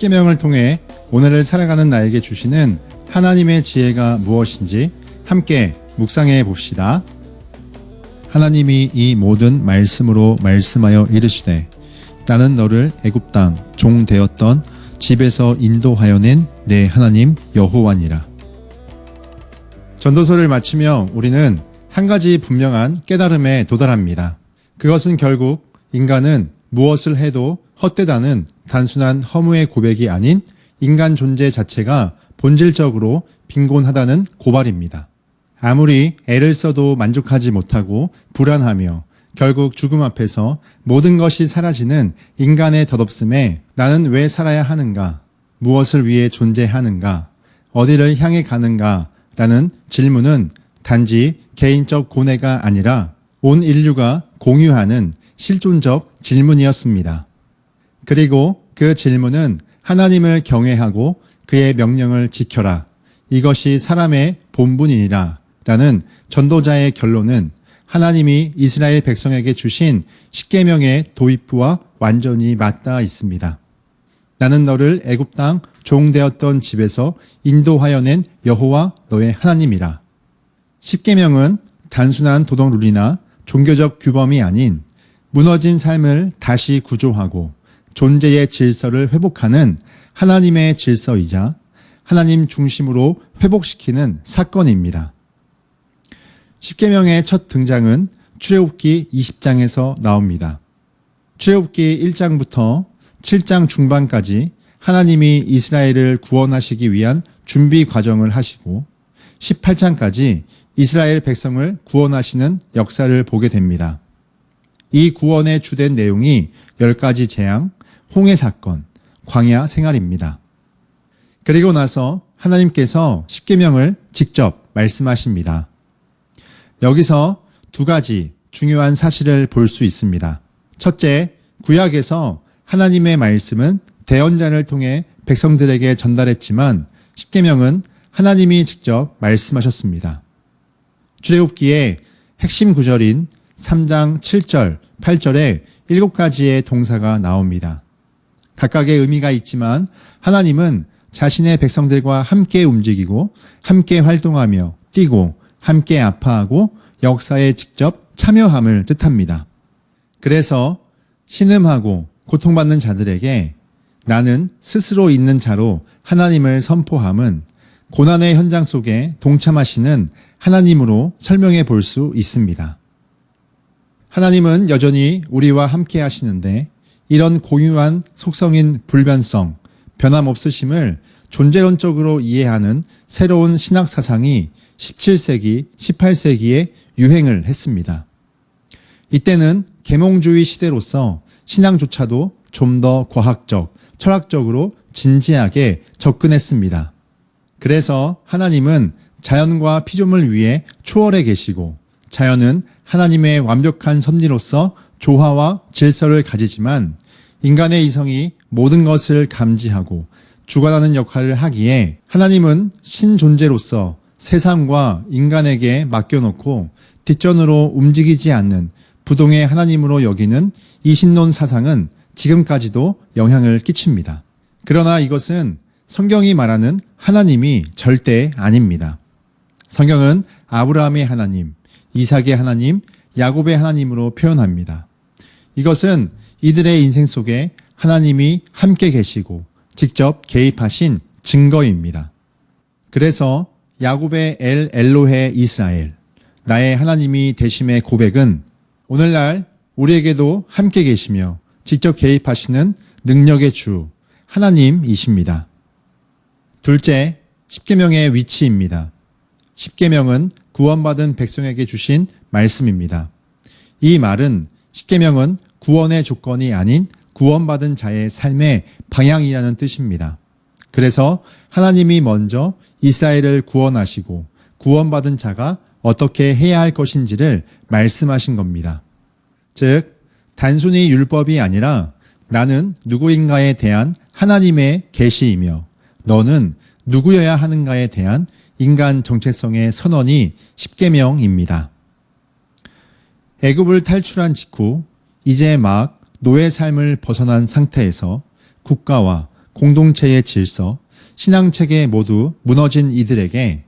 십계명을 통해 오늘을 살아가는 나에게 주시는 하나님의 지혜가 무엇인지 함께 묵상해 봅시다. 하나님이 이 모든 말씀으로 말씀하여 이르시되 나는 너를 애굽 땅 종 되었던 집에서 인도하여 낸 내 하나님 여호와니라. 전도서를 마치며 우리는 한 가지 분명한 깨달음에 도달합니다. 그것은 결국 인간은 무엇을 해도 헛되다는 단순한 허무의 고백이 아닌 인간 존재 자체가 본질적으로 빈곤하다는 고발입니다. 아무리 애를 써도 만족하지 못하고 불안하며 결국 죽음 앞에서 모든 것이 사라지는 인간의 덧없음에 나는 왜 살아야 하는가? 무엇을 위해 존재하는가? 어디를 향해 가는가? 라는 질문은 단지 개인적 고뇌가 아니라 온 인류가 공유하는 실존적 질문이었습니다. 그리고 그 질문은 하나님을 경외하고 그의 명령을 지켜라. 이것이 사람의 본분이니라. 라는 전도자의 결론은 하나님이 이스라엘 백성에게 주신 십계명의 도입부와 완전히 맞닿아 있습니다. 나는 너를 애굽 땅 종 되었던 집에서 인도하여 낸 여호와 너의 하나님이라. 십계명은 단순한 도덕룰이나 종교적 규범이 아닌 무너진 삶을 다시 구조하고 존재의 질서를 회복하는 하나님의 질서이자 하나님 중심으로 회복시키는 사건입니다. 십계명의 첫 등장은 출애굽기 20장에서 나옵니다. 출애굽기 1장부터 7장 중반까지 하나님이 이스라엘을 구원하시기 위한 준비 과정을 하시고 18장까지 이스라엘 백성을 구원하시는 역사를 보게 됩니다. 이 구원의 주된 내용이 10가지 재앙, 홍해 사건, 광야 생활입니다. 그리고 나서 하나님께서 십계명을 직접 말씀하십니다. 여기서 두 가지 중요한 사실을 볼 수 있습니다. 첫째, 구약에서 하나님의 말씀은 대언자를 통해 백성들에게 전달했지만 십계명은 하나님이 직접 말씀하셨습니다. 출애굽기의 핵심 구절인 3장 7절, 8절에 7가지의 동사가 나옵니다. 각각의 의미가 있지만 하나님은 자신의 백성들과 함께 움직이고 함께 활동하며 뛰고 함께 아파하고 역사에 직접 참여함을 뜻합니다. 그래서 신음하고 고통받는 자들에게 나는 스스로 있는 자로 하나님을 선포함은 고난의 현장 속에 동참하시는 하나님으로 설명해 볼 수 있습니다. 하나님은 여전히 우리와 함께 하시는데 이런 고유한 속성인 불변성, 변함없으심을 존재론적으로 이해하는 새로운 신학 사상이 17세기, 18세기에 유행을 했습니다. 이때는 계몽주의 시대로서 신앙조차도 좀 더 과학적, 철학적으로 진지하게 접근했습니다. 그래서 하나님은 자연과 피조물 위에 초월해 계시고 자연은 하나님의 완벽한 섭리로서 조화와 질서를 가지지만 인간의 이성이 모든 것을 감지하고 주관하는 역할을 하기에 하나님은 신존재로서 세상과 인간에게 맡겨놓고 뒷전으로 움직이지 않는 부동의 하나님으로 여기는 이신론 사상은 지금까지도 영향을 끼칩니다. 그러나 이것은 성경이 말하는 하나님이 절대 아닙니다. 성경은 아브라함의 하나님, 이삭의 하나님, 야곱의 하나님으로 표현합니다. 이것은 이들의 인생 속에 하나님이 함께 계시고 직접 개입하신 증거입니다. 그래서 야곱의 엘로헤 이스라엘, 나의 하나님이 되심의 고백은 오늘날 우리에게도 함께 계시며 직접 개입하시는 능력의 주 하나님이십니다. 둘째, 십계명의 위치입니다. 십계명은 구원받은 백성에게 주신 말씀입니다. 이 말은 십계명은 구원의 조건이 아닌 구원받은 자의 삶의 방향이라는 뜻입니다. 그래서 하나님이 먼저 이스라엘을 구원하시고 구원받은 자가 어떻게 해야 할 것인지를 말씀하신 겁니다. 즉, 단순히 율법이 아니라 나는 누구인가에 대한 하나님의 계시이며 너는 누구여야 하는가에 대한 인간 정체성의 선언이 십계명입니다. 애굽을 탈출한 직후 이제 막 노예 삶을 벗어난 상태에서 국가와 공동체의 질서, 신앙체계 모두 무너진 이들에게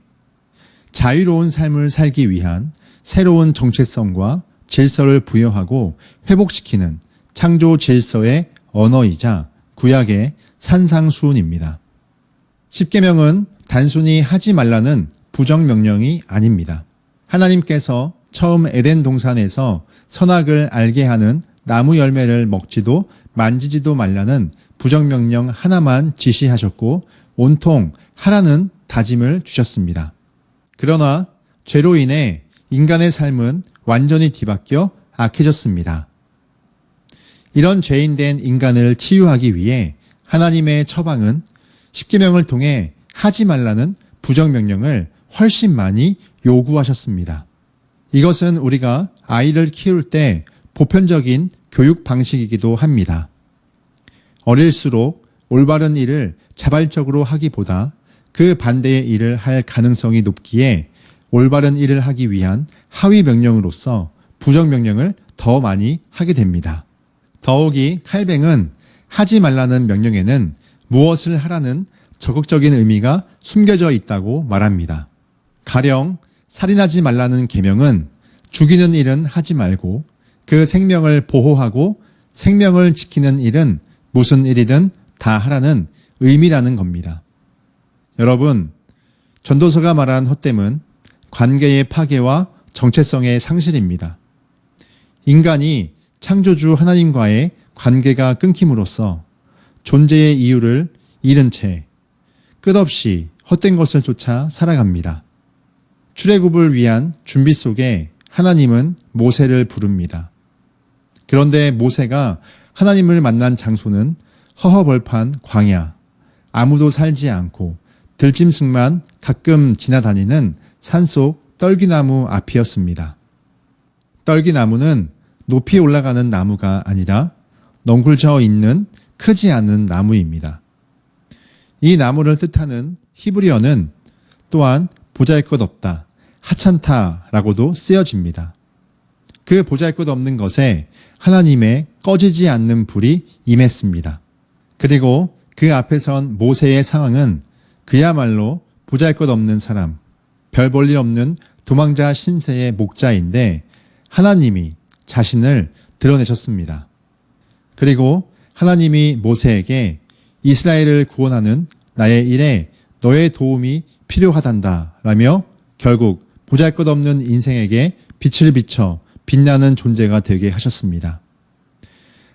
자유로운 삶을 살기 위한 새로운 정체성과 질서를 부여하고 회복시키는 창조 질서의 언어이자 구약의 산상수훈입니다. 십계명은 단순히 하지 말라는 부정명령이 아닙니다. 하나님께서 처음 에덴 동산에서 선악을 알게 하는 나무 열매를 먹지도 만지지도 말라는 부정명령 하나만 지시하셨고 온통 하라는 다짐을 주셨습니다. 그러나 죄로 인해 인간의 삶은 완전히 뒤바뀌어 악해졌습니다. 이런 죄인된 인간을 치유하기 위해 하나님의 처방은 십계명을 통해 하지 말라는 부정명령을 훨씬 많이 요구하셨습니다. 이것은 우리가 아이를 키울 때 보편적인 교육 방식이기도 합니다. 어릴수록 올바른 일을 자발적으로 하기보다 그 반대의 일을 할 가능성이 높기에 올바른 일을 하기 위한 하위 명령으로서 부정명령을 더 많이 하게 됩니다. 더욱이 칼뱅은 하지 말라는 명령에는 무엇을 하라는 적극적인 의미가 숨겨져 있다고 말합니다. 가령 살인하지 말라는 계명은 죽이는 일은 하지 말고 그 생명을 보호하고 생명을 지키는 일은 무슨 일이든 다 하라는 의미라는 겁니다. 여러분, 전도서가 말한 헛됨은 관계의 파괴와 정체성의 상실입니다. 인간이 창조주 하나님과의 관계가 끊김으로써 존재의 이유를 잃은 채 끝없이 헛된 것을 쫓아 살아갑니다. 출애굽을 위한 준비 속에 하나님은 모세를 부릅니다. 그런데 모세가 하나님을 만난 장소는 허허벌판 광야, 아무도 살지 않고 들짐승만 가끔 지나다니는 산속 떨기나무 앞이었습니다. 떨기나무는 높이 올라가는 나무가 아니라 넝굴져 있는 크지 않은 나무입니다. 이 나무를 뜻하는 히브리어는 또한 보잘것없다, 하찮다라고도 쓰여집니다. 그 보잘것없는 것에 하나님의 꺼지지 않는 불이 임했습니다. 그리고 그 앞에 선 모세의 상황은 그야말로 보잘것없는 사람, 별 볼 일 없는 도망자 신세의 목자인데 하나님이 자신을 드러내셨습니다. 그리고 하나님이 모세에게 이스라엘을 구원하는 나의 일에 너의 도움이 필요하단다 라며 결국 보잘것없는 인생에게 빛을 비춰 빛나는 존재가 되게 하셨습니다.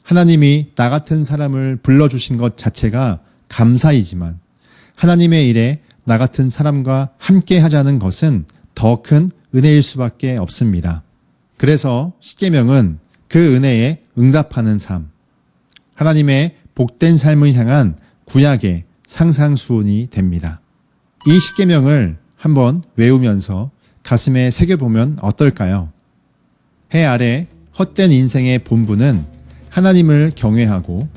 하나님이 나 같은 사람을 불러주신 것 자체가 감사이지만 하나님의 일에 나 같은 사람과 함께 하자는 것은 더 큰 은혜일 수밖에 없습니다. 그래서 십계명은 그 은혜에 응답하는 삶, 하나님의 복된 삶을 향한 구약의 상상수훈이 됩니다. 이 십계명을 한번 외우면서 가슴에 새겨보면 어떨까요? 해 아래 헛된 인생의 본분은 하나님을 경외하고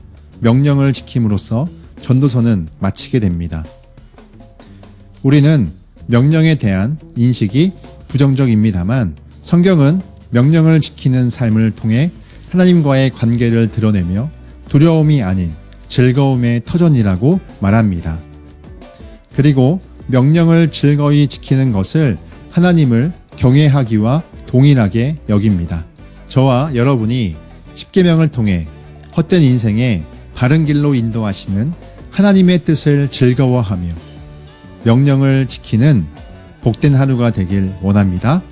명령을 지킴으로써 전도서는 마치게 됩니다. 우리는 명령에 대한 인식이 부정적입니다만 성경은 명령을 지키는 삶을 통해 하나님과의 관계를 드러내며 두려움이 아닌 즐거움의 터전이라고 말합니다. 그리고 명령을 즐거이 지키는 것을 하나님을 경외하기와 동일하게 여깁니다. 저와 여러분이 십계명을 통해 헛된 인생에 바른 길로 인도하시는 하나님의 뜻을 즐거워하며 명령을 지키는 복된 하루가 되길 원합니다.